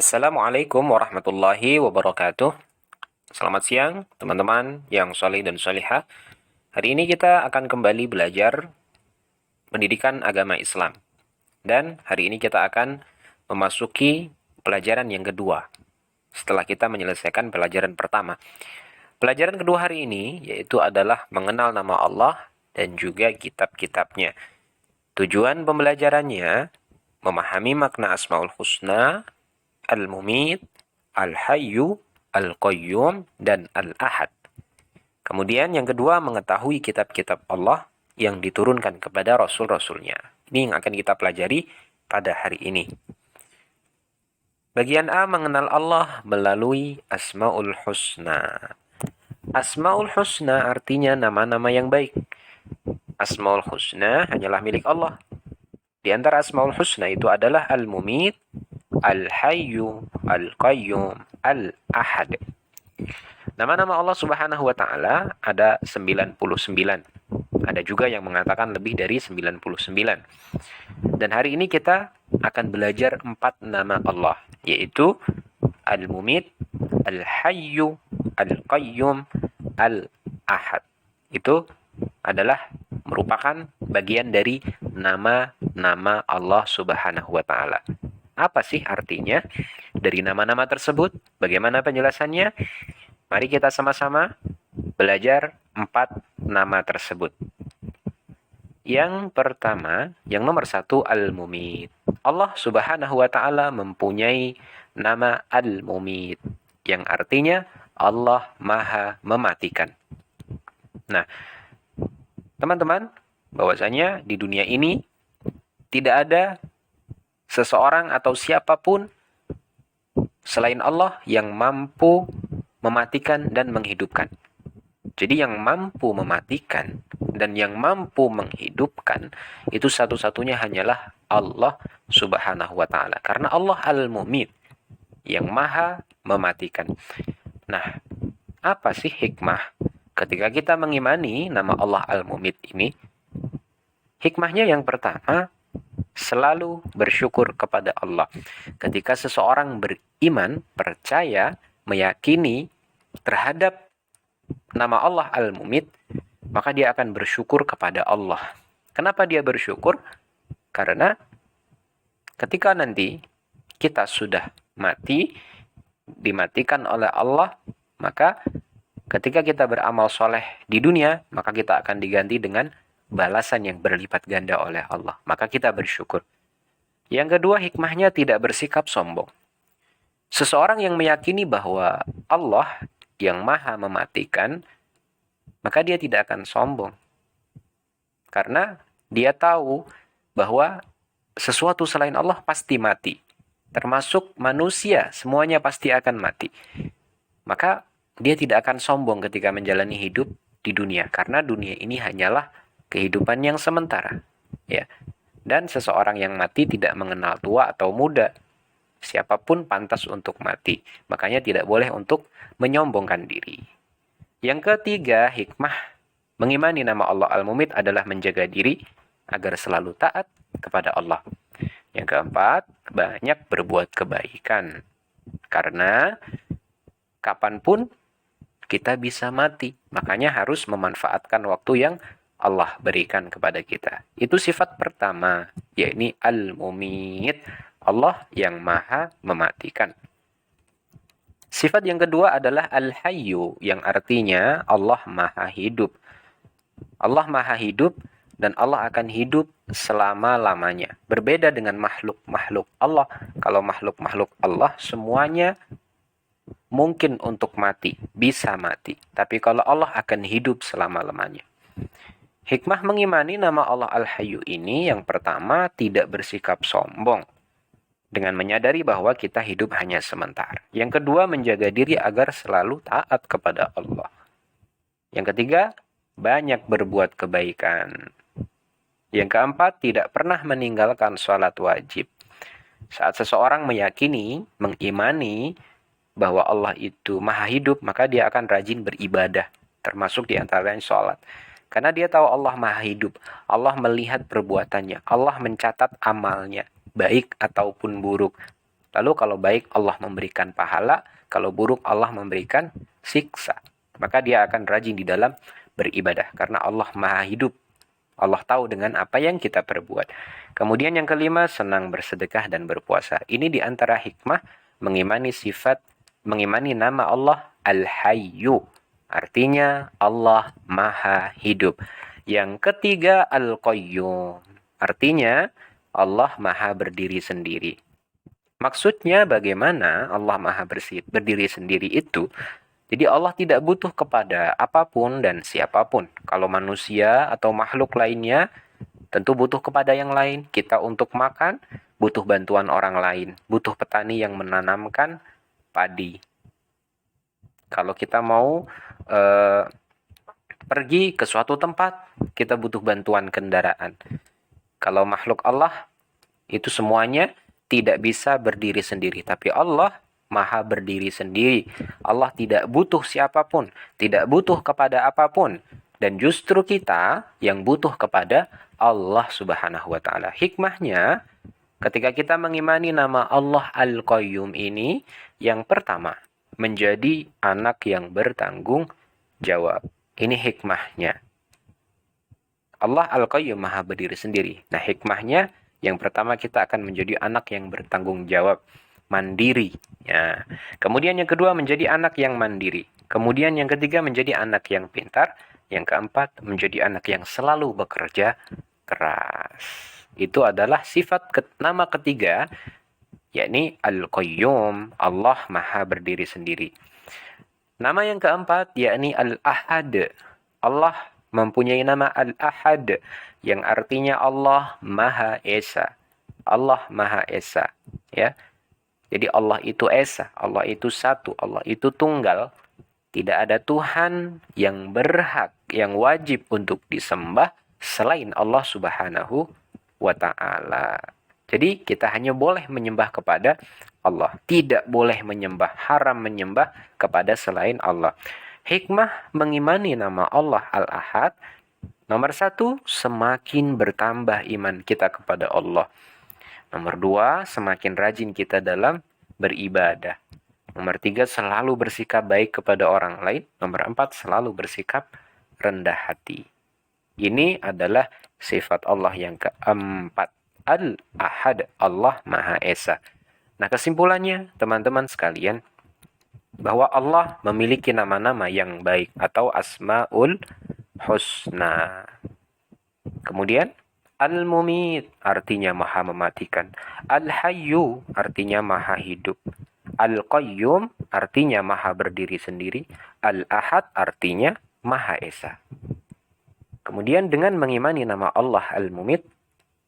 Assalamualaikum warahmatullahi wabarakatuh. Selamat siang, teman-teman yang soleh dan solihah. Hari ini kita akan kembali belajar pendidikan agama Islam. Dan hari ini kita akan memasuki pelajaran yang kedua, setelah kita menyelesaikan pelajaran pertama. Pelajaran kedua hari ini yaitu adalah mengenal nama Allah dan juga kitab-kitabnya. Tujuan pembelajarannya memahami makna Asmaul Husna, Al-Mumit, Al-Hayyu, Al-Qayyum, dan Al-Ahad. Kemudian yang kedua, mengetahui kitab-kitab Allah yang diturunkan kepada Rasul-Rasulnya. Ini yang akan kita pelajari pada hari ini. Bagian A, mengenal Allah melalui Asmaul Husna. Asmaul Husna artinya nama-nama yang baik. Asmaul Husna hanyalah milik Allah. Di antara Asmaul Husna itu adalah Al-Mumit, Al-Hayyu, Al-Qayyum, Al-Ahad. Nama-nama Allah Subhanahu wa taala ada 99. Ada juga yang mengatakan lebih dari 99. Dan hari ini kita akan belajar 4 nama Allah, yaitu Al-Mumit, Al-Hayyu, Al-Qayyum, Al-Ahad. Itu adalah merupakan bagian dari nama-nama Allah Subhanahu wa taala. Apa sih artinya dari nama-nama tersebut? Bagaimana penjelasannya? Mari kita sama-sama belajar 4 nama tersebut. Yang pertama, yang nomor 1, Al-Mumit. Allah Subhanahu wa taala mempunyai nama Al-Mumit, yang artinya Allah Maha Mematikan. Nah, teman-teman, bahwasanya di dunia ini tidak ada seseorang atau siapapun selain Allah yang mampu mematikan dan menghidupkan. Jadi yang mampu mematikan dan yang mampu menghidupkan itu satu-satunya hanyalah Allah Subhanahu wa taala. Karena Allah Al-Mumit, yang Maha Mematikan. Nah, apa sih hikmah ketika kita mengimani nama Allah Al-Mumit ini? Hikmahnya yang pertama, selalu bersyukur kepada Allah. Ketika seseorang beriman, percaya, meyakini terhadap nama Allah Al-Mumit, maka dia akan bersyukur kepada Allah. Kenapa dia bersyukur? Karena ketika nanti kita sudah mati, dimatikan oleh Allah, maka ketika kita beramal soleh di dunia, maka kita akan diganti dengan balasan yang berlipat ganda oleh Allah. Maka kita bersyukur. Yang kedua, hikmahnya tidak bersikap sombong. Seseorang yang meyakini bahwa Allah yang Maha Mematikan, maka dia tidak akan sombong. Karena dia tahu bahwa sesuatu selain Allah pasti mati. Termasuk manusia, semuanya pasti akan mati. Maka dia tidak akan sombong ketika menjalani hidup di dunia. Karena dunia ini hanyalah kehidupan yang sementara. Ya. Dan seseorang yang mati tidak mengenal tua atau muda. Siapapun pantas untuk mati. Makanya tidak boleh untuk menyombongkan diri. Yang ketiga, hikmah mengimani nama Allah Al-Mumit adalah menjaga diri agar selalu taat kepada Allah. Yang keempat, banyak berbuat kebaikan. Karena kapanpun kita bisa mati. Makanya harus memanfaatkan waktu yang Allah berikan kepada kita. Itu sifat pertama, yakni Al-Mumit, Allah yang Maha Mematikan. Sifat yang kedua adalah Al-Hayyu, yang artinya Allah Maha Hidup. Allah Maha Hidup dan Allah akan hidup selama-lamanya. Berbeda dengan makhluk-makhluk Allah. Kalau makhluk-makhluk Allah semuanya mungkin untuk mati, bisa mati. Tapi kalau Allah akan hidup selama-lamanya. Hikmah mengimani nama Allah Al-Hayyu ini, yang pertama, tidak bersikap sombong dengan menyadari bahwa kita hidup hanya sementara. Yang kedua, menjaga diri agar selalu taat kepada Allah. Yang ketiga, banyak berbuat kebaikan. Yang keempat, tidak pernah meninggalkan sholat wajib. Saat seseorang meyakini, mengimani bahwa Allah itu Maha Hidup, maka dia akan rajin beribadah, termasuk di antaranya sholat. Karena dia tahu Allah Maha Hidup. Allah melihat perbuatannya. Allah mencatat amalnya, baik ataupun buruk. Lalu kalau baik Allah memberikan pahala, kalau buruk Allah memberikan siksa. Maka dia akan rajin di dalam beribadah karena Allah Maha Hidup. Allah tahu dengan apa yang kita perbuat. Kemudian yang kelima, senang bersedekah dan berpuasa. Ini di antara hikmah mengimani nama Allah Al-Hayyu. Artinya Allah Maha Hidup. Yang ketiga, Al-Qayyum. Artinya Allah Maha berdiri sendiri. Maksudnya bagaimana Allah Maha berdiri sendiri itu? Jadi Allah tidak butuh kepada apapun dan siapapun. Kalau manusia atau makhluk lainnya tentu butuh kepada yang lain. Kita untuk makan butuh bantuan orang lain. Butuh petani yang menanamkan padi. Kalau kita mau pergi ke suatu tempat, kita butuh bantuan kendaraan. Kalau makhluk Allah itu semuanya tidak bisa berdiri sendiri. Tapi Allah Maha berdiri sendiri. Allah tidak butuh siapapun. Tidak butuh kepada apapun. Dan justru kita yang butuh kepada Allah Subhanahu wa Ta'ala. Hikmahnya, ketika kita mengimani nama Allah Al-Qayyum ini, yang pertama, menjadi anak yang bertanggung jawab. Ini hikmahnya. Allah Al-Qayyum Maha berdiri sendiri. Nah, hikmahnya, yang pertama kita akan menjadi anak yang bertanggung jawab, mandiri. Ya. Kemudian yang kedua menjadi anak yang mandiri. Kemudian yang ketiga menjadi anak yang pintar. Yang keempat menjadi anak yang selalu bekerja keras. Itu adalah sifat nama ketiga, yakni Al-Qayyum, Allah Maha berdiri sendiri. Nama yang keempat yakni Al-Ahad. Allah mempunyai nama Al-Ahad yang artinya Allah Maha Esa. Allah Maha Esa, ya. Jadi Allah itu Esa, Allah itu satu, Allah itu tunggal. Tidak ada Tuhan yang berhak, yang wajib untuk disembah selain Allah Subhanahu wa Ta'ala. Jadi kita hanya boleh menyembah kepada Allah. Tidak boleh menyembah, haram menyembah kepada selain Allah. Hikmah mengimani nama Allah Al-Ahad. Nomor satu, semakin bertambah iman kita kepada Allah. Nomor dua, semakin rajin kita dalam beribadah. Nomor tiga, selalu bersikap baik kepada orang lain. Nomor empat, selalu bersikap rendah hati. Ini adalah sifat Allah yang keempat. Al-Ahad, Allah Maha Esa. Nah, kesimpulannya, teman-teman sekalian, bahwa Allah memiliki nama-nama yang baik atau Asmaul Husna. Kemudian, Al-Mumit artinya Maha mematikan. Al-Hayyu artinya Maha hidup. Al-Qayyum artinya Maha berdiri sendiri. Al-Ahad artinya Maha Esa. Kemudian dengan mengimani nama Allah Al-Mumit,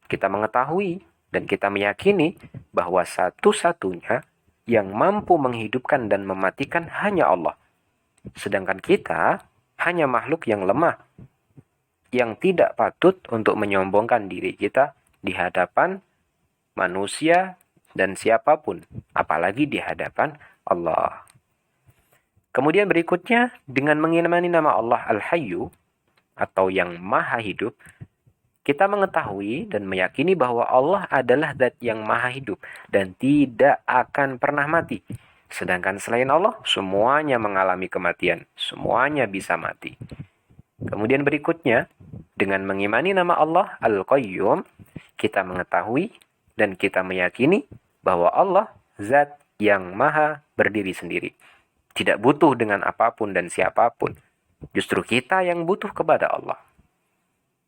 kita mengetahui dan kita meyakini bahwa satu-satunya yang mampu menghidupkan dan mematikan hanya Allah. Sedangkan kita hanya makhluk yang lemah, yang tidak patut untuk menyombongkan diri kita di hadapan manusia dan siapapun, apalagi di hadapan Allah. Kemudian berikutnya, dengan mengimani nama Allah Al-Hayyu, atau yang Maha Hidup, kita mengetahui dan meyakini bahwa Allah adalah zat yang maha hidup dan tidak akan pernah mati. Sedangkan selain Allah, semuanya mengalami kematian. Semuanya bisa mati. Kemudian berikutnya, dengan mengimani nama Allah Al-Qayyum, kita mengetahui dan kita meyakini bahwa Allah zat yang maha berdiri sendiri. Tidak butuh dengan apapun dan siapapun. Justru kita yang butuh kepada Allah.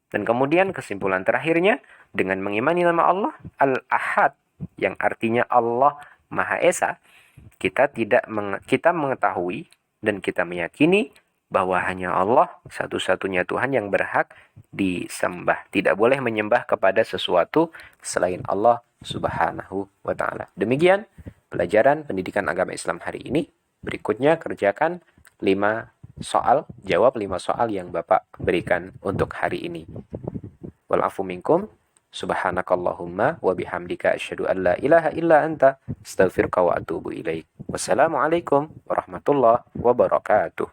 Dan kemudian kesimpulan terakhirnya, dengan mengimani nama Allah Al-Ahad, yang artinya Allah Maha Esa, kita mengetahui dan kita meyakini bahwa hanya Allah satu-satunya Tuhan yang berhak disembah. Tidak boleh menyembah kepada sesuatu selain Allah Subhanahu wa Ta'ala. Demikian pelajaran pendidikan agama Islam hari ini. Berikutnya kerjakan 5 soal, jawab 5 soal yang Bapak berikan untuk hari ini. Wal afu minkum, subhanakallahumma wa bihamdika asyhadu an la ilaha illa anta, astaghfiruka wa atubu ilaik. Wassalamualaikum warahmatullahi wabarakatuh.